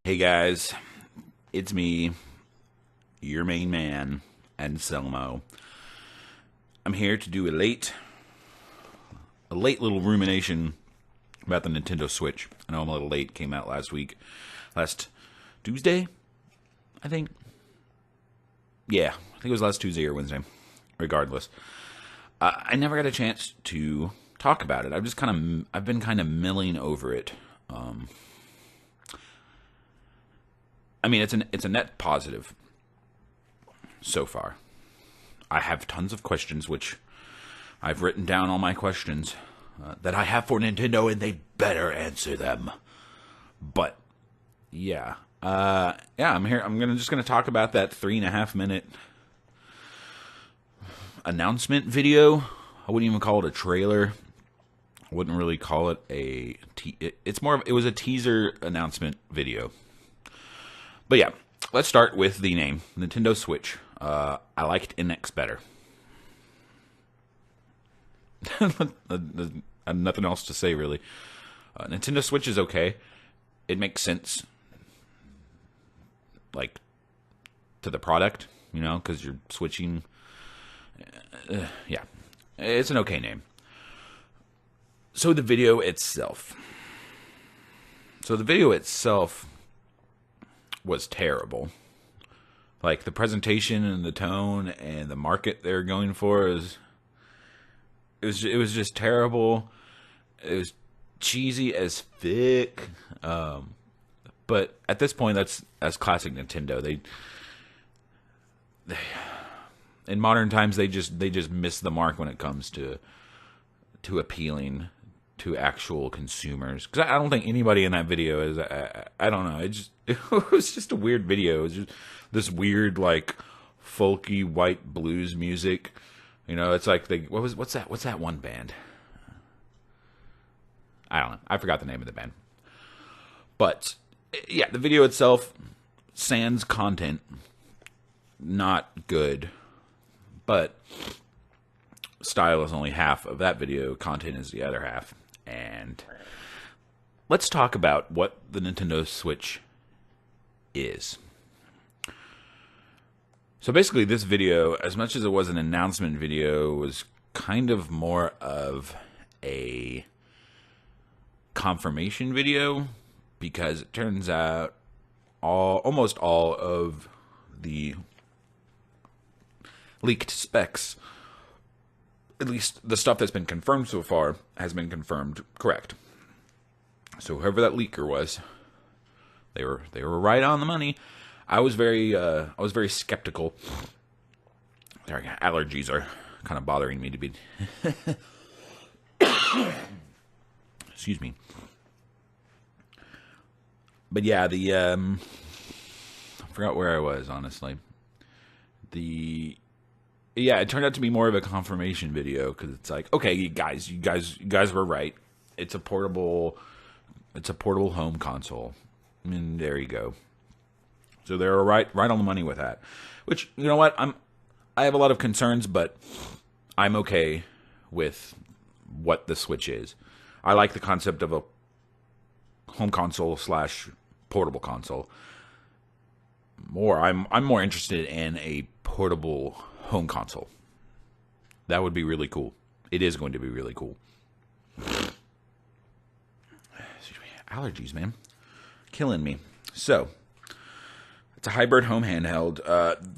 Hey guys, it's me, your main man, Anselmo. I'm here to do a late little rumination about the Nintendo Switch. I know I'm a little late. Came out last Tuesday, I think. Yeah, I think it was last Tuesday or Wednesday. Regardless, I never got a chance to talk about it. I've been kind of milling over it. I mean, it's a net positive so far. I have tons of questions, which I've written down all my questions that I have for Nintendo, and they better answer them. But yeah, I'm here. Just gonna talk about that 3.5 minute announcement video. I wouldn't even call it a trailer. I wouldn't really call it it was a teaser announcement video. But yeah, let's start with the name, Nintendo Switch. I liked NX better. I have nothing else to say, really. Nintendo Switch is okay. It makes sense, like, to the product, because you're switching. Yeah, it's an okay name. So the video itself was terrible. Like, the presentation and the tone and the market they're going for it was just terrible. It was cheesy as thick. But at this point, that's classic Nintendo. They in modern times they just miss the mark when it comes to appealing to actual consumers. Because I don't think anybody in that video is. I don't know. It was just a weird video. It was just this weird, like, folky white blues music. It's like what's that one band? I don't know. I forgot the name of the band. But yeah, the video itself, sans content, not good. But style is only half of that video. Content is the other half. And let's talk about what the Nintendo Switch is. So basically, this video, as much as it was an announcement video, was kind of more of a confirmation video, because it turns out almost all of the leaked specs, at least the stuff that's been confirmed so far, has been confirmed correct. So whoever that leaker was, they were right on the money. I was very skeptical. Sorry, allergies are kind of bothering me to be. Excuse me. But yeah, I forgot where I was, honestly. It turned out to be more of a confirmation video, because it's like, okay, you guys were right. It's a portable home console. I mean, there you go. So they were right on the money with that. Which, you know what, I have a lot of concerns, but I'm okay with what the Switch is. I like the concept of a home console / portable console. I'm more interested in a portable home console. That would be really cool. It is going to be really cool. Allergies, man. Killing me. So, it's a hybrid home handheld.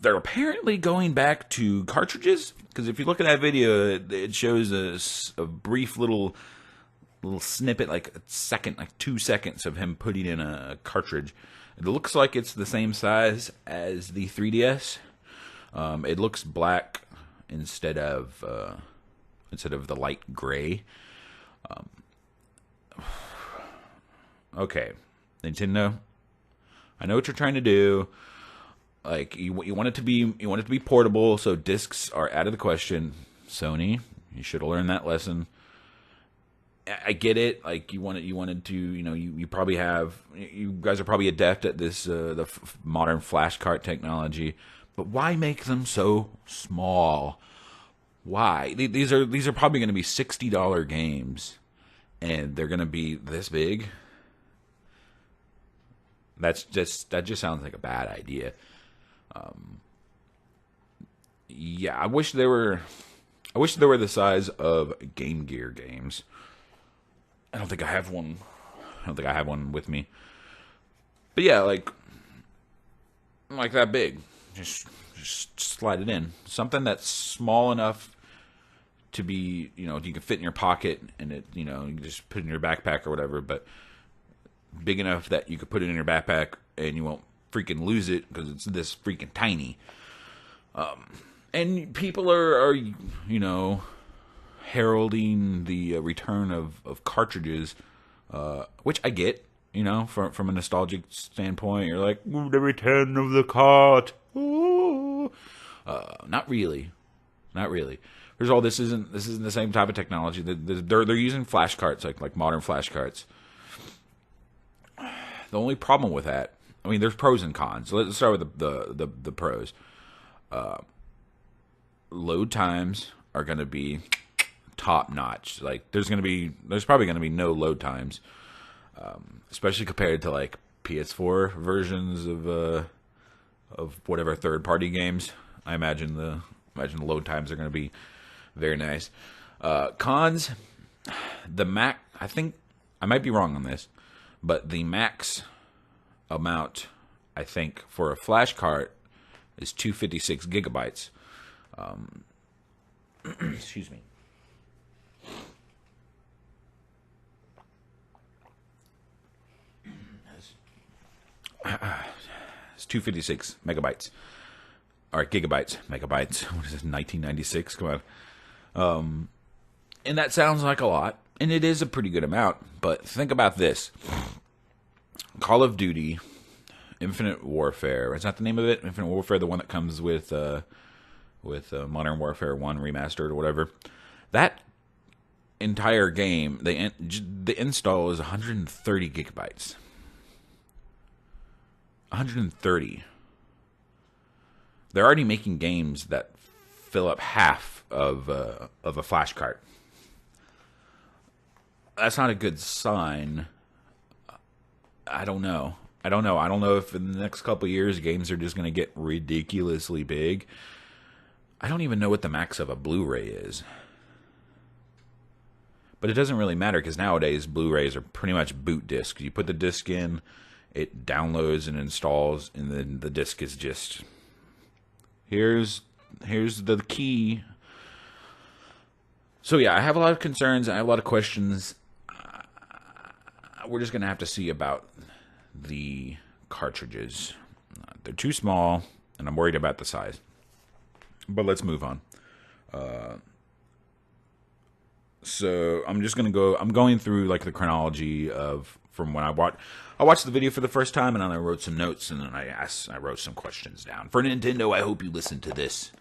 They're apparently going back to cartridges, because if you look at that video, it shows a brief little snippet, like 2 seconds of him putting in a cartridge. It looks like it's the same size as the 3DS. It looks black instead of the light gray. Okay, Nintendo, I know what you're trying to do. Like, you want it to be portable, so discs are out of the question. Sony, you should have learned that lesson. I get it. Like, you wanted to, you probably have, you guys are probably adept at this, the modern flash cart technology. But why make them so small? Why? These are probably going to be $60 games, and they're going to be this big. That just sounds like a bad idea. Yeah, I wish they were the size of Game Gear games. I don't think I have one. I don't think I have one with me. But yeah, like that big. Just slide it in. Something that's small enough to be, you can fit in your pocket, and it, you can just put it in your backpack or whatever, but big enough that you could put it in your backpack and you won't freaking lose it because it's this freaking tiny. And people are heralding the return of cartridges, which I get, from a nostalgic standpoint. You're like, ooh, the return of the cart. Ooh. Not really. First of all, this isn't the same type of technology. They're using flash carts, like modern flash carts. The only problem with that, I mean, there's pros and cons. So let's start with the pros. Load times are going to be top notch. Like there's probably going to be no load times, especially compared to like PS4 versions of whatever third party games. I imagine the load times are going to be very nice. Cons, the max. I think I might be wrong on this, but the max amount I think for a flash cart is 256 gigabytes. Excuse me. It's 256 megabytes. All right, gigabytes, megabytes. What is this, 1996? Come on. And that sounds like a lot, and it is a pretty good amount. But think about this: Call of Duty, Infinite Warfare. Is that the name of it? Infinite Warfare, the one that comes with Modern Warfare 1 remastered or whatever. That entire game, the install is 130 gigabytes. 130. They're already making games that fill up half of a flash cart. That's not a good sign. I don't know. I don't know if in the next couple of years games are just going to get ridiculously big. I don't even know what the max of a Blu-ray is. But it doesn't really matter because nowadays Blu-rays are pretty much boot discs. You put the disc in, it downloads and installs, and then the disc is just... Here's the key. So yeah, I have a lot of concerns. I have a lot of questions. We're just going to have to see about the cartridges. They're too small, and I'm worried about the size. But let's move on. So I'm just going to go... I'm going through like the chronology of from when I watched the video for the first time, and then I wrote some notes, and then I wrote some questions down. For Nintendo, I hope you listen to this.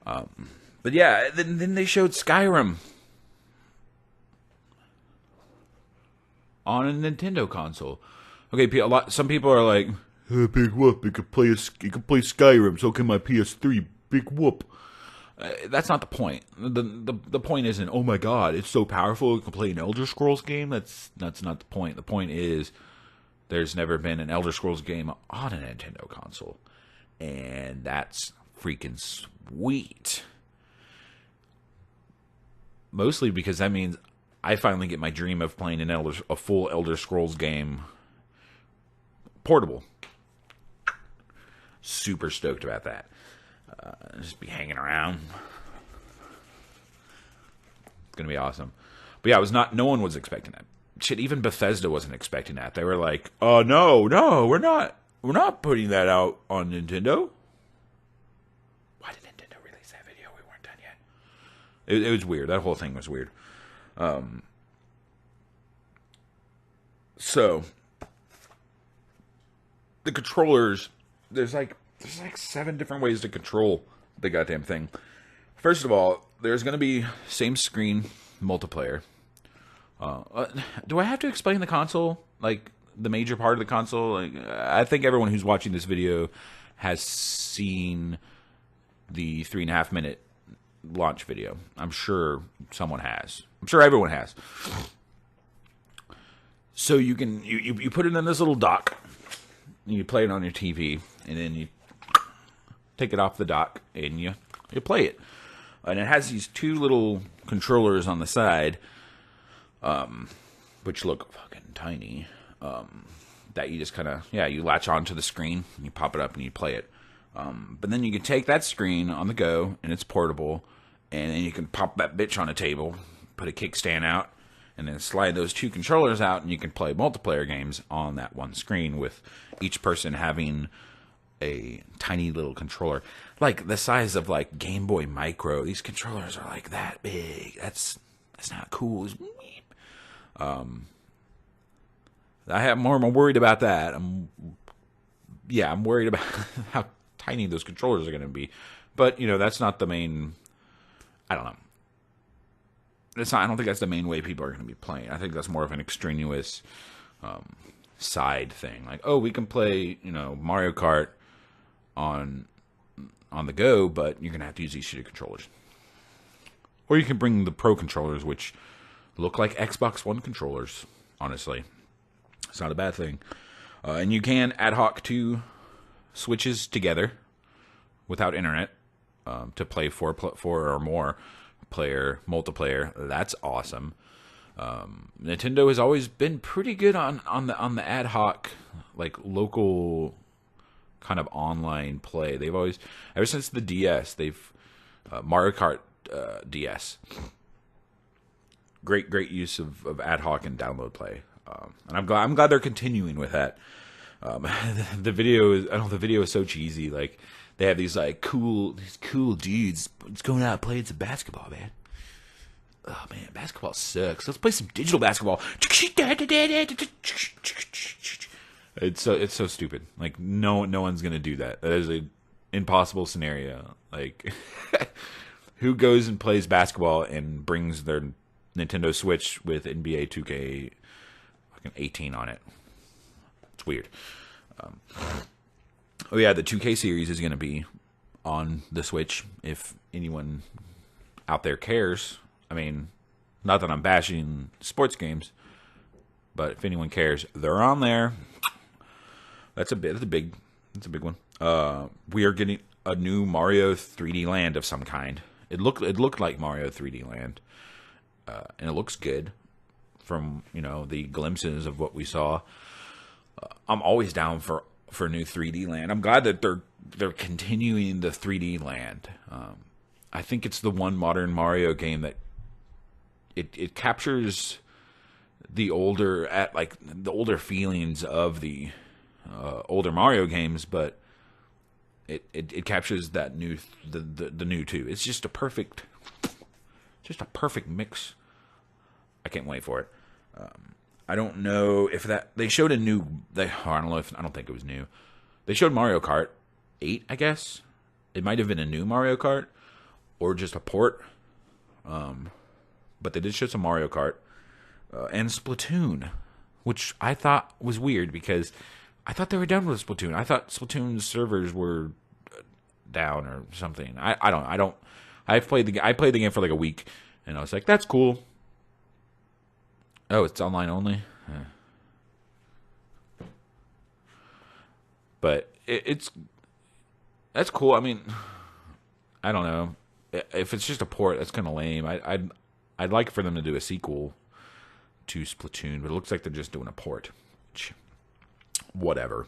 But yeah, then they showed Skyrim on a Nintendo console. Okay, some people are like, big whoop, you can play Skyrim, so can my PS3, big whoop. That's not the point. The point isn't, oh my god, it's so powerful, you can play an Elder Scrolls game. That's not the point. The point is, there's never been an Elder Scrolls game on a Nintendo console. And that's freaking sweet. Mostly because that means I finally get my dream of playing a full Elder Scrolls game portable. Super stoked about that. Just be hanging around. It's gonna be awesome. But yeah, no one was expecting that. Shit, even Bethesda wasn't expecting that. They were like, no, we're not putting that out on Nintendo. Why did Nintendo release that video? We weren't done yet. It was weird. That whole thing was weird. So the controllers, there's like 7 different ways to control the goddamn thing. First of all, there's going to be same screen multiplayer. Do I have to explain the console? Like, the major part of the console? Like, I think everyone who's watching this video has seen the 3.5 minute launch video. I'm sure someone has. I'm sure everyone has. So you can you put it in this little dock, and you play it on your TV, and then you take it off the dock, and you play it. And it has these two little controllers on the side, which look fucking tiny. That you just kind of, you latch onto the screen, and you pop it up, and you play it. But then you can take that screen on the go, and it's portable, and then you can pop that bitch on a table, put a kickstand out, and then slide those two controllers out, and you can play multiplayer games on that one screen with each person having a tiny little controller, like the size of like Game Boy Micro. These controllers are like that big. That's not cool. I'm worried about that. I'm worried about how tiny those controllers are going to be. But that's not the main. I don't know. I don't think that's the main way people are going to be playing. I think that's more of an extraneous side thing. Like, oh, we can play Mario Kart on the go, but you're gonna have to use these shitty controllers. Or you can bring the Pro controllers, which look like Xbox One controllers. Honestly, it's not a bad thing. And you can ad hoc two Switches together without internet to play four or more player multiplayer. That's awesome. Nintendo has always been pretty good on the ad hoc, like local kind of online play. They've always, ever since the DS, they've Mario Kart DS. Great use of ad hoc and download play, and I'm glad they're continuing with that. The video is so cheesy. Like they have these cool dudes just going out playing some basketball, man. Oh man, basketball sucks. Let's play some digital basketball. It's so stupid. Like no one's gonna do that. That is an impossible scenario. Like who goes and plays basketball and brings their Nintendo Switch with NBA 2K fucking 18 on it? It's weird. Oh yeah, the 2K series is gonna be on the Switch if anyone out there cares. I mean, not that I'm bashing sports games, but if anyone cares, they're on there. That's a big one. We are getting a new Mario 3D Land of some kind. It looked like Mario 3D Land, and it looks good from the glimpses of what we saw. I'm always down for new 3D Land. I'm glad that they're continuing the 3D Land. I think it's the one modern Mario game that it captures the older feelings of the older Mario games, but it captures that new the new too. It's just a perfect mix. I can't wait for it. I don't know if they showed a new. I don't think it was new. They showed Mario Kart 8, I guess. It might have been a new Mario Kart or just a port. But they did show some Mario Kart and Splatoon, which I thought was weird because I thought they were done with Splatoon. I thought Splatoon's servers were down or something. I played the game for like a week, and I was like, that's cool. Oh, it's online only? But that's cool. I mean, I don't know. If it's just a port, that's kind of lame. I'd like for them to do a sequel to Splatoon, but it looks like they're just doing a port. Which, whatever.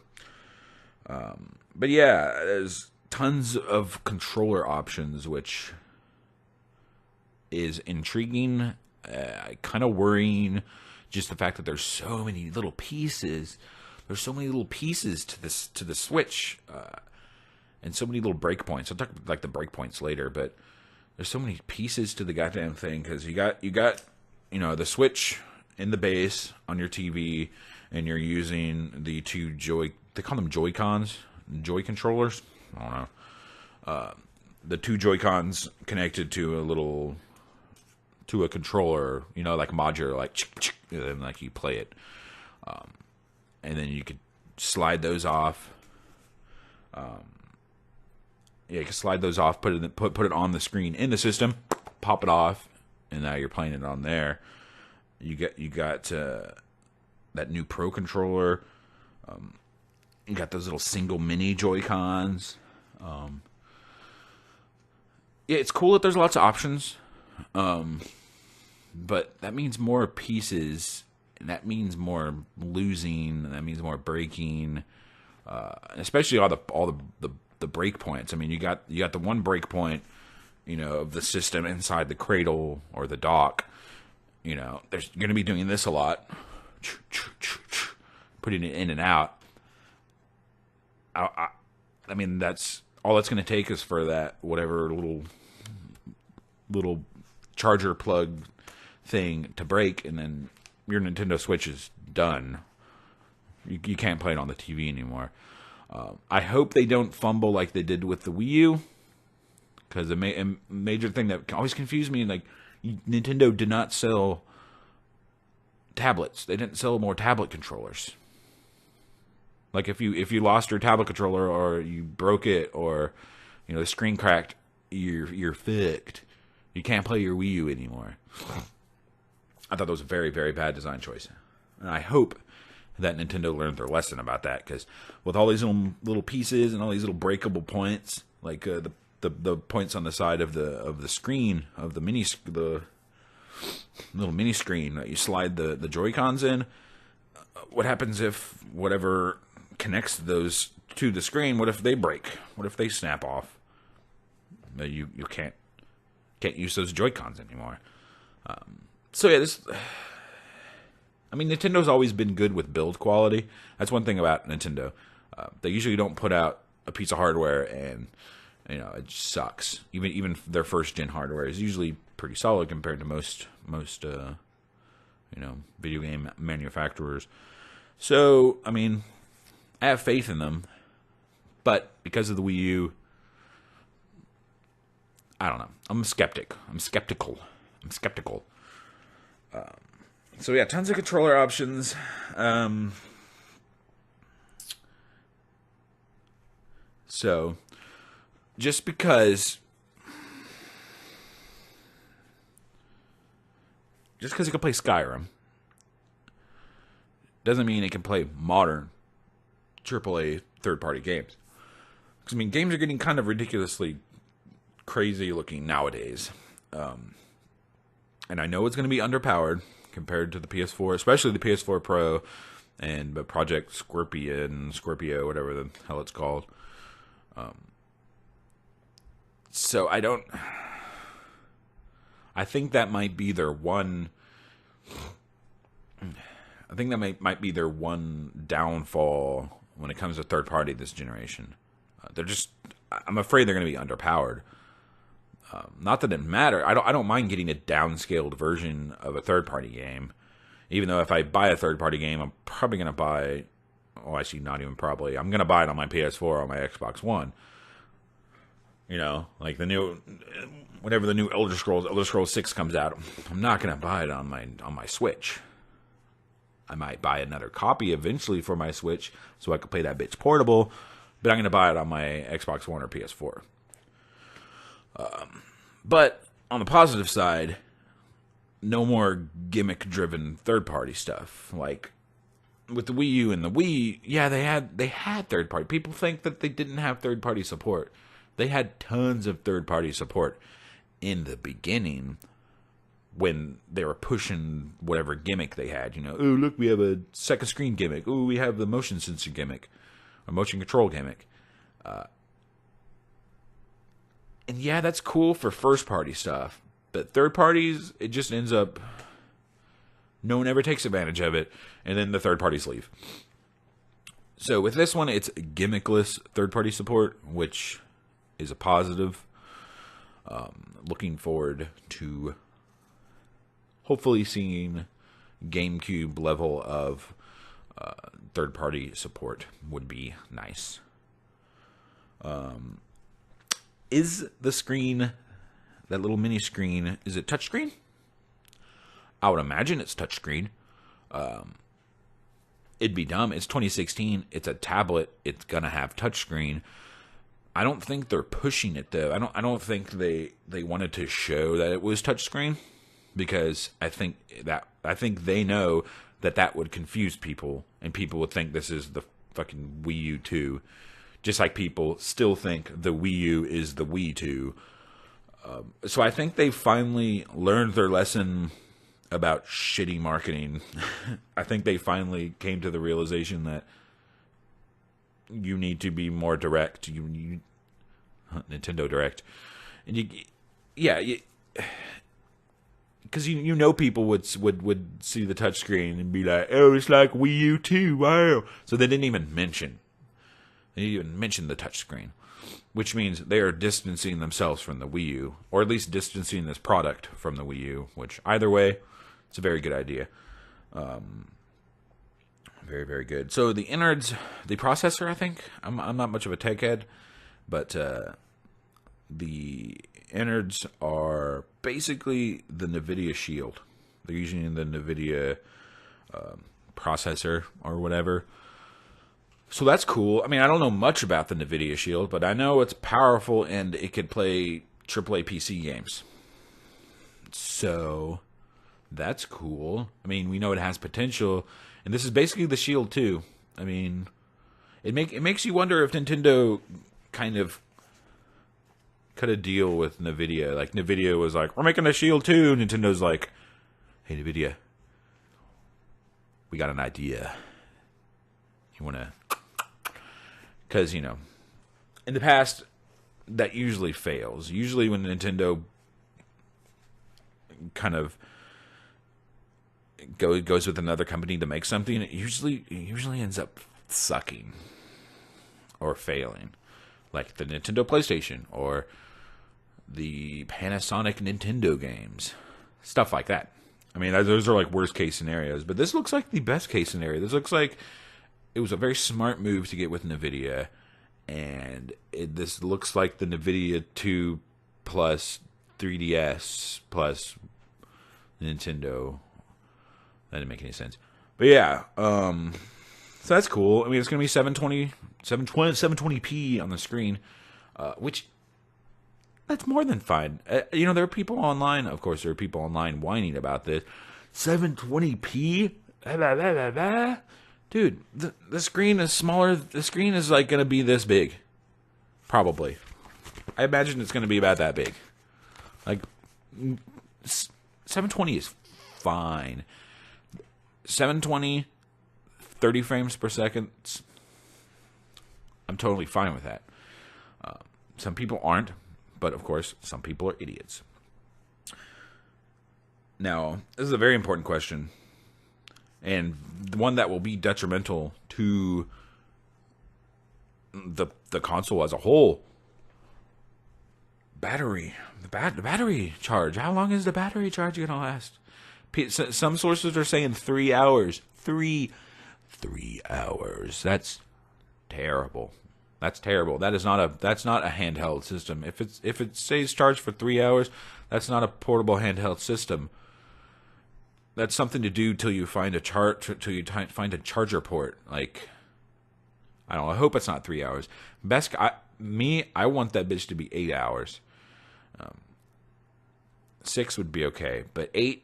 But yeah, there's tons of controller options, which is intriguing. Kind of worrying, just the fact that there's so many little pieces. There's so many little pieces to the Switch, and so many little breakpoints. I'll talk about like the breakpoints later, but there's so many pieces to the goddamn thing because you got the Switch in the base on your TV, and you're using the two they call them Joy-Cons, Joy controllers. I don't know. The two Joy-Cons connected to a controller, like modular, and like you play it, and then you could slide those off. You can slide those off, put it on the screen in the system, pop it off, and now you're playing it on there. You got that new Pro controller. You got those little single mini Joy-Cons. Yeah, it's cool that there's lots of options. But that means more pieces, and that means more losing, and that means more breaking, especially all the break points. I mean, you got the one break point, of the system inside the cradle or the dock. You're going to be doing this a lot, putting it in and out. I mean, that's all that's going to take is for that whatever little charger plug thing to break, and then your Nintendo Switch is done. You can't play it on the TV anymore. I hope they don't fumble like they did with the Wii U, because a major thing that always confused me, like, Nintendo did not sell tablets. They didn't sell more tablet controllers. Like, if you lost your tablet controller, or you broke it, or the screen cracked, you're fucked. You can't play your Wii U anymore. I thought that was a very, very bad design choice. And I hope that Nintendo learned their lesson about that, because with all these little pieces and all these little breakable points, like the points on the side of the screen of the little mini screen that you slide the Joy-Cons in, what happens if whatever connects those to the screen, what if they break? What if they snap off? You can't use those Joy-Cons anymore. So yeah, Nintendo's always been good with build quality. That's one thing about Nintendo. They usually don't put out a piece of hardware and it just sucks. Even their first gen hardware is usually pretty solid compared to most video game manufacturers. So I have faith in them, but because of the Wii U, I don't know. I'm skeptical. So yeah, tons of controller options. So just because it can play Skyrim doesn't mean it can play modern AAA third-party games. Because games are getting kind of ridiculously crazy looking nowadays. And I know it's going to be underpowered compared to the PS4, especially the PS4 Pro and the Project Scorpio, whatever the hell it's called. So I think that might be their one. I think that might be their one downfall when it comes to third party this generation. I'm afraid they're going to be underpowered. Not that it matters. I don't mind getting a downscaled version of a third party game. Even though if I buy a third party game, I'm probably going to buy. Oh, actually, not even probably. I'm going to buy it on my PS4 or on my Xbox One. Like whenever the new Elder Scrolls 6 comes out, I'm not going to buy it on my Switch. I might buy another copy eventually for my Switch so I can play that bitch portable, but I'm going to buy it on my Xbox One or PS4. But on the positive side, no more gimmick-driven third-party stuff. Like with the Wii U and the Wii, yeah, they had third-party. People think that they didn't have third-party support. They had tons of third-party support in the beginning when they were pushing whatever gimmick they had. Oh, look, we have a second screen gimmick. Oh, we have the motion sensor gimmick, a motion control gimmick. And yeah, that's cool for first-party stuff. But third parties, it just ends up no one ever takes advantage of it, and then the third parties leave. So with this one, it's gimmickless third-party support, which is a positive. Looking forward to hopefully seeing GameCube level of third-party support would be nice. Is the screen, that little mini screen, is it touchscreen? I would imagine it's touchscreen. It'd be dumb. It's 2016. It's a tablet. It's gonna have touchscreen. I don't think they're pushing it though. I don't think they wanted to show that it was touchscreen. because I think they know that would confuse people, and people would think this is the fucking Wii U 2, just like people still think the Wii U is the Wii 2. So I think they finally learned their lesson about shitty marketing. I think they finally came to the realization that you need to be more direct. You Nintendo Direct, and because you know people would see the touchscreen and be like, oh, it's like Wii U 2, wow. So they didn't even mention the touchscreen, which means they are distancing themselves from the Wii U, or at least distancing this product from the Wii U, which either way, it's a very good idea. Very, very good. So the innards, the processor, I think, I'm not much of a tech head, but the innards are basically the NVIDIA Shield. They're using the NVIDIA processor or whatever. So that's cool. I mean, I don't know much about the NVIDIA Shield, but I know it's powerful and it could play AAA PC games. So that's cool. I mean, we know it has potential, and this is basically the Shield 2. I mean, it makes you wonder if Nintendo kind of cut a deal with NVIDIA. Like, NVIDIA was like, we're making a Shield 2. Nintendo's like, hey, NVIDIA, we got an idea. You want to... Because, you know, in the past, that usually fails. Usually when Nintendo kind of goes with another company to make something, it usually ends up sucking or failing. Like the Nintendo PlayStation or the Panasonic Nintendo games. Stuff like that. I mean, those are like worst case scenarios. But this looks like the best case scenario. This looks like it was a very smart move to get with NVIDIA. And this looks like the NVIDIA 2 plus 3DS plus Nintendo. That didn't make any sense. But yeah, so that's cool. I mean, it's going to be 720p on the screen, which that's more than fine. You know, there are people online, of course, there are people online whining about this. 720p? Dude, the screen is smaller. The screen is like going to be this big. Probably. I imagine it's going to be about that big. Like, 720 is fine. 720, 30 frames per second, I'm totally fine with that. Some people aren't, but of course, some people are idiots. Now, this is a very important question, and one that will be detrimental to the console as a whole. Battery. The battery charge. How long is the battery charge going to last? Some sources are saying 3 hours. 3 hours. That's terrible. That's terrible. That's not a handheld system. If it stays charged for 3 hours, that's not a portable handheld system. That's something to do till you find a find a charger port. Like, I don't know. I hope it's not 3 hours. I want that bitch to be 8 hours. 6 would be okay, but 8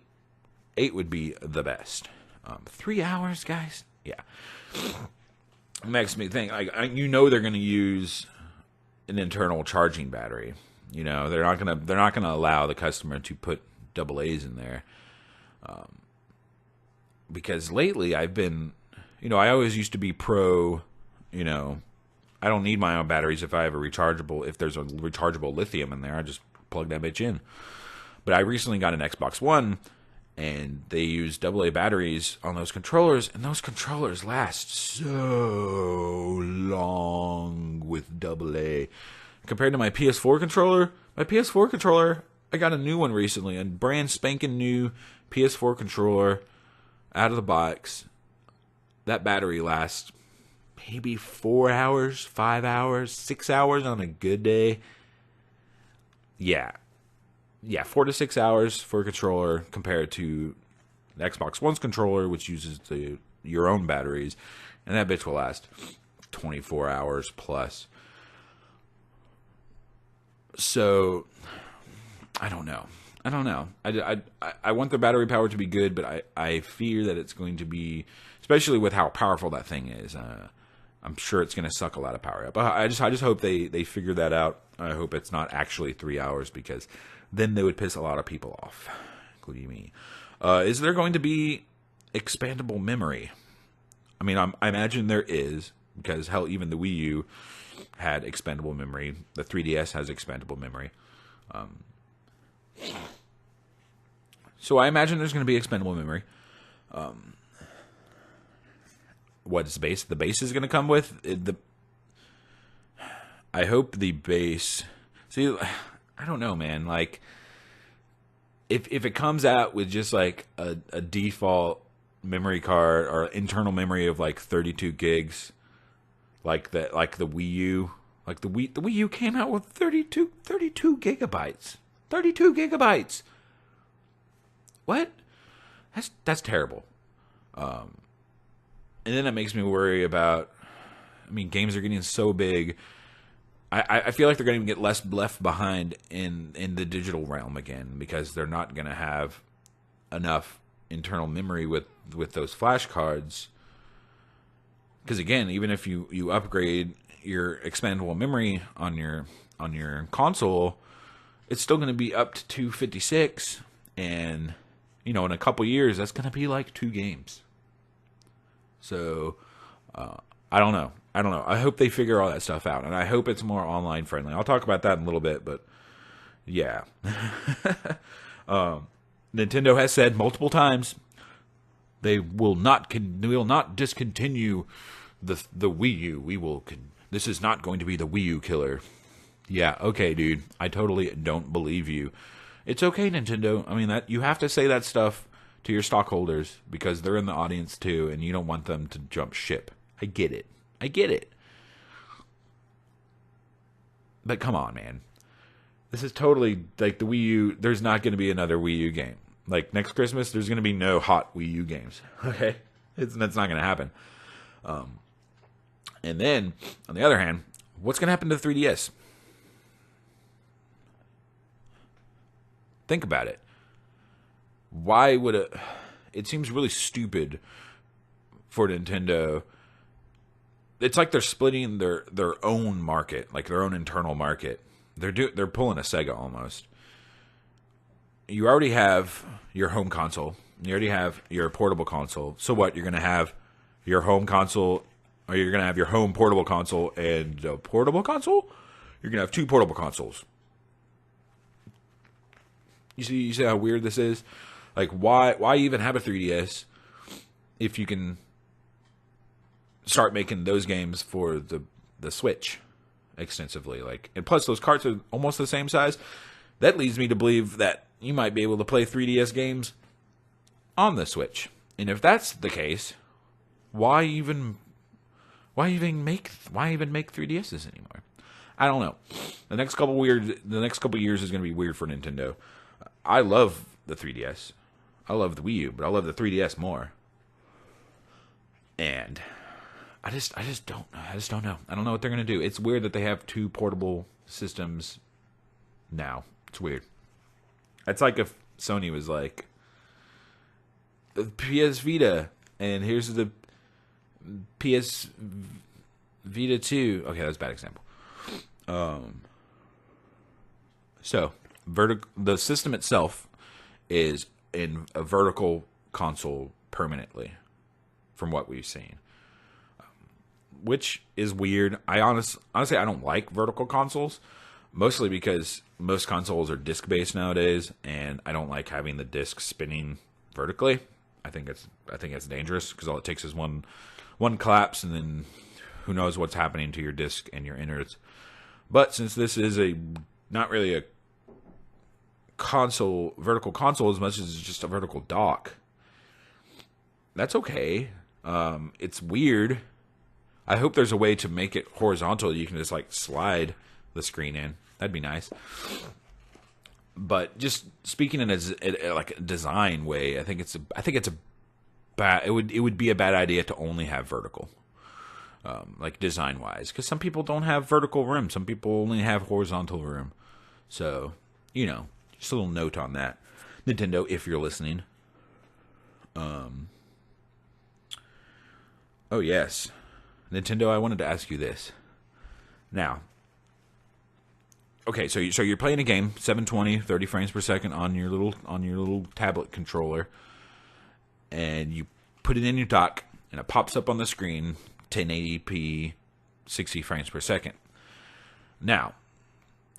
would be the best. 3 hours, guys? Yeah. It makes me think, like, they're going to use an internal charging battery. You know, they're not going to allow the customer to put AA's in there. Because lately I've been, I always used to be pro, I don't need my own batteries if there's a rechargeable lithium in there, I just plug that bitch in. But I recently got an Xbox One, and they use AA batteries on those controllers, and those controllers last so long with AA. Compared to my PS4 controller, I got a new one recently, a brand spanking new PS4 controller out of the box. That battery lasts maybe 4 hours, 5 hours, 6 hours on a good day. Yeah, 4 to 6 hours for a controller compared to the Xbox One's controller, which uses your own batteries, and that bitch will last 24 hours plus. So, I don't know. I don't know. I want the battery power to be good, but I fear that it's going to be, especially with how powerful that thing is. I'm sure it's going to suck a lot of power up. I just hope they figure that out. I hope it's not actually 3 hours, because then they would piss a lot of people off, including me. Is there going to be expandable memory? I mean, I imagine there is, because hell, even the Wii U had expandable memory. The 3DS has expandable memory. So I imagine there's going to be expandable memory. What is the base? The base is going to come with I hope the base. See, I don't know, man. Like, if it comes out with just like a default memory card or internal memory of like 32 gigs, like the Wii U, like the Wii U came out with 32 gigabytes. 32 gigabytes. What? That's terrible. And then that makes me worry about. I mean, games are getting so big. I feel like they're going to get left behind in the digital realm again, because they're not going to have enough internal memory with those flash cards. Because again, even if you upgrade your expandable memory on your console, it's still going to be up to 256, and in a couple years that's going to be like 2 games. So I don't know. I hope they figure all that stuff out, and I hope it's more online friendly. I'll talk about that in a little bit, but yeah. Nintendo has said multiple times they will not discontinue the Wii U. This is not going to be the Wii U killer. Yeah, okay, dude. I totally don't believe you. It's okay, Nintendo. I mean, that you have to say that stuff to your stockholders, because they're in the audience too, and you don't want them to jump ship. I get it. But come on, man. This is totally like the Wii U. There's not going to be another Wii U game. Like next Christmas, there's going to be no hot Wii U games. Okay? That's not going to happen. And then, on the other hand, what's going to happen to the 3DS? Think about it. Why would it seems really stupid for Nintendo. It's like they're splitting their own market, like their own internal market. They're pulling a Sega almost. You already have your home console. You already have your portable console. So what? You're going to have your home console, or you're going to have your home portable console and a portable console? You're going to have 2 portable consoles. You see how weird this is? Like, why even have a 3DS if you can start making those games for the Switch extensively? Like, and plus those carts are almost the same size. That leads me to believe that you might be able to play 3DS games on the Switch. And if that's the case, why even make 3DSs anymore? I don't know. The next couple years is going to be weird for Nintendo. I love the 3DS. I love the Wii U, but I love the 3DS more. And I just don't know. I don't know what they're going to do. It's weird that they have 2 portable systems now. It's weird. It's like if Sony was like, PS Vita, and here's the PS Vita 2. Okay, that's a bad example. So, the system itself is in a vertical console permanently, from what we've seen, which is weird. Honestly, I don't like vertical consoles, mostly because most consoles are disc-based nowadays, and I don't like having the disc spinning vertically. I think it's dangerous, because all it takes is one collapse, and then who knows what's happening to your disc and your innards. But since this is not really a vertical console as much as it's just a vertical dock, that's okay. It's weird. I hope there's a way to make it horizontal. You can just like slide the screen in. That'd be nice. But just speaking in like a design way, I think it's a bad. It would be a bad idea to only have vertical, like design wise, because some people don't have vertical room. Some people only have horizontal room. So Just a little note on that, Nintendo, if you're listening. Oh yes, Nintendo. I wanted to ask you this. Now, okay, so you're playing a game, 720, 30 frames per second on your little tablet controller, and you put it in your dock, and it pops up on the screen, 1080p, 60 frames per second. Now,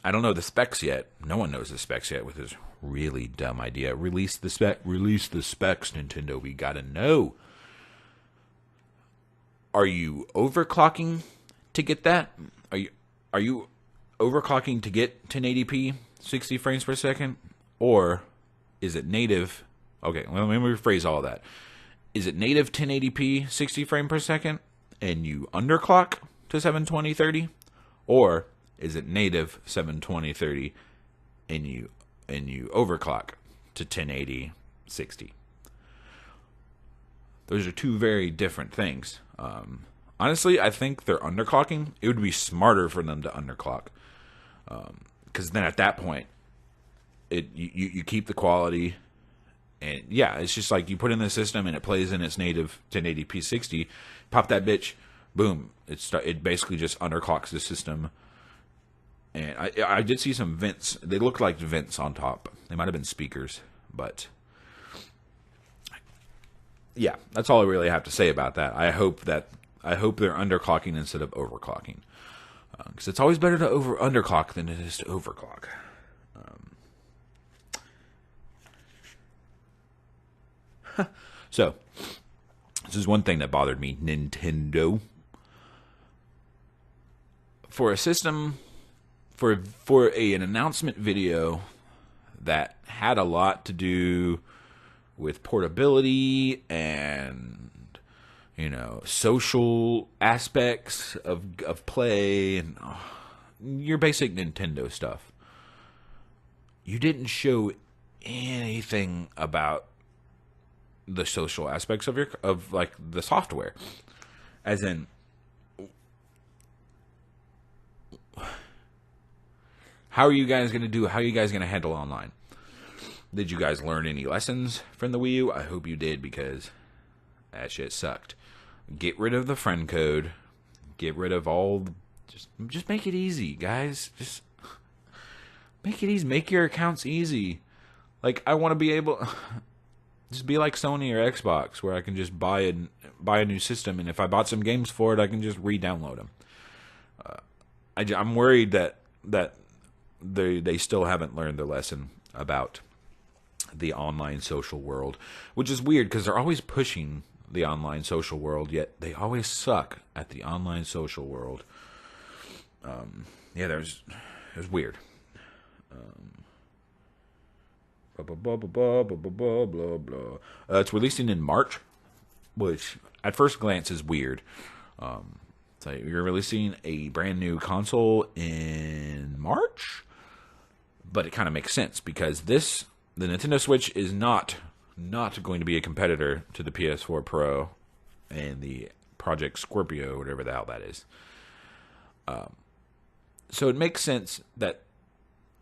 I don't know the specs yet. No one knows the specs yet with this really dumb idea. Release the specs, Nintendo. We gotta know. Are you overclocking to get that? Are you overclocking to get 1080p 60 frames per second? Or is it native? Okay, well, let me rephrase all that. Is it native 1080p 60 frame per second and you underclock to 720 30? Or is it native 720 30 and you overclock to 1080 60? Those are two very different things. Honestly, I think they're underclocking. It would be smarter for them to underclock, because then at that point, you keep the quality, and yeah, it's just like you put in the system and it plays in its native 1080p 60. Pop that bitch, boom! It basically just underclocks the system. And I did see some vents. They looked like vents on top. They might have been speakers, but yeah, that's all I really have to say about that. I hope they're underclocking instead of overclocking, because it's always better to underclock than it is to overclock. So, this is one thing that bothered me, Nintendo. For a system, for an announcement video that had a lot to do with portability and, social aspects of play and your basic Nintendo stuff, you didn't show anything about the social aspects of the software. As in, how are you guys going to handle online? Did you guys learn any lessons from the Wii U? I hope you did, because that shit sucked. Get rid of the friend code. Get rid of all. Just make it easy, guys. Just make it easy. Make your accounts easy. Like, I want to be able. Just be like Sony or Xbox, where I can just buy a new system, and if I bought some games for it, I can just re-download them. I'm worried that they still haven't learned their lesson about the online social world, which is weird because they're always pushing the online social world, yet they always suck at the online social world. Yeah, it was weird. It's releasing in March, which at first glance is weird. So you're releasing a brand new console in March, but it kind of makes sense because the Nintendo Switch is not going to be a competitor to the PS4 Pro and the Project Scorpio, whatever the hell that is. So it makes sense that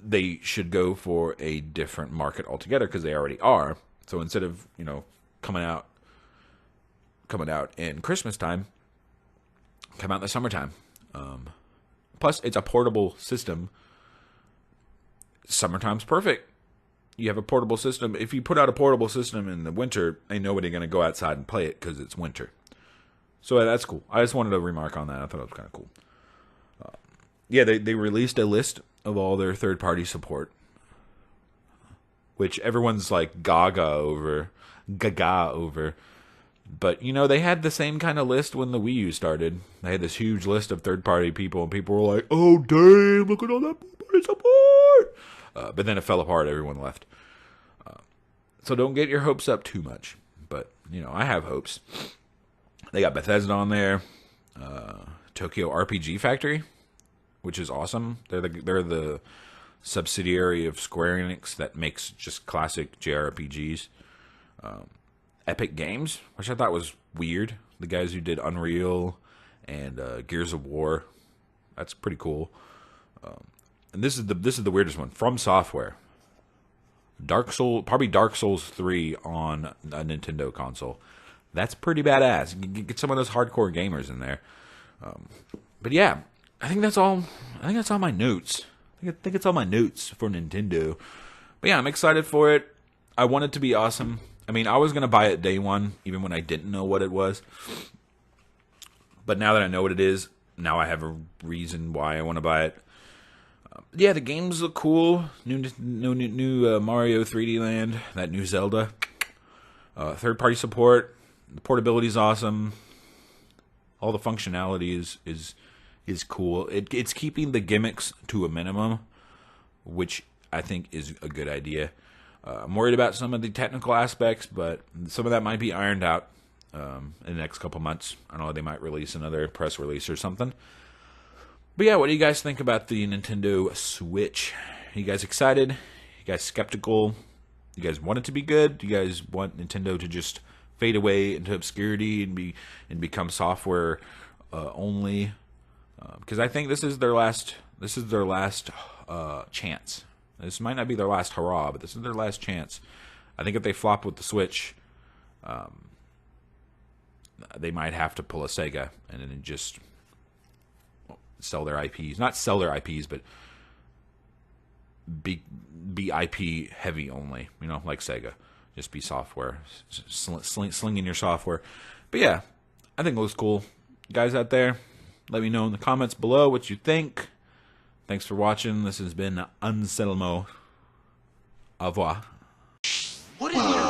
they should go for a different market altogether, because they already are. So instead of coming out in Christmas time, come out in the summertime. Plus, it's a portable system. Summertime's perfect. You have a portable system. If you put out a portable system in the winter, ain't nobody going to go outside and play it because it's winter. So that's cool. I just wanted to remark on that. I thought it was kind of cool. Yeah, they released a list of all their third-party support, which everyone's like gaga over. But, they had the same kind of list when the Wii U started. They had this huge list of third-party people, and people were like, oh, damn, look at all that third-party support. But then it fell apart. Everyone left. So don't get your hopes up too much. But, I have hopes. They got Bethesda on there. Tokyo RPG Factory, which is awesome. They're the subsidiary of Square Enix that makes just classic JRPGs. Epic Games, which I thought was weird. The guys who did Unreal and Gears of War. That's pretty cool. And this is the weirdest one. From Software. probably Dark Souls 3 on a Nintendo console. That's pretty badass. You get some of those hardcore gamers in there. But yeah, I think that's all. I think that's all my notes. I think it's all my notes for Nintendo. But yeah, I'm excited for it. I want it to be awesome. I mean, I was gonna buy it day one, even when I didn't know what it was. But now that I know what it is, now I have a reason why I want to buy it. Yeah, the games look cool. New Mario 3D Land, that new Zelda. Third-party support. The portability is awesome. All the functionality is cool. It's keeping the gimmicks to a minimum, which I think is a good idea. I'm worried about some of the technical aspects, but some of that might be ironed out in the next couple months. I don't know, they might release another press release or something. But yeah, what do you guys think about the Nintendo Switch? Are you guys excited? You guys skeptical? You guys want it to be good? Do you guys want Nintendo to just fade away into obscurity and become software only? Because I think this is their last chance. This might not be their last hurrah, but this is their last chance. I think if they flop with the Switch, they might have to pull a Sega and then just sell their IPs. Not sell their IPs, but be IP heavy only. You know, like Sega. Just be software. Slinging your software. But yeah, I think it looks cool. You guys out there, let me know in the comments below what you think. Thanks for watching. This has been Anselmo. Au revoir. What is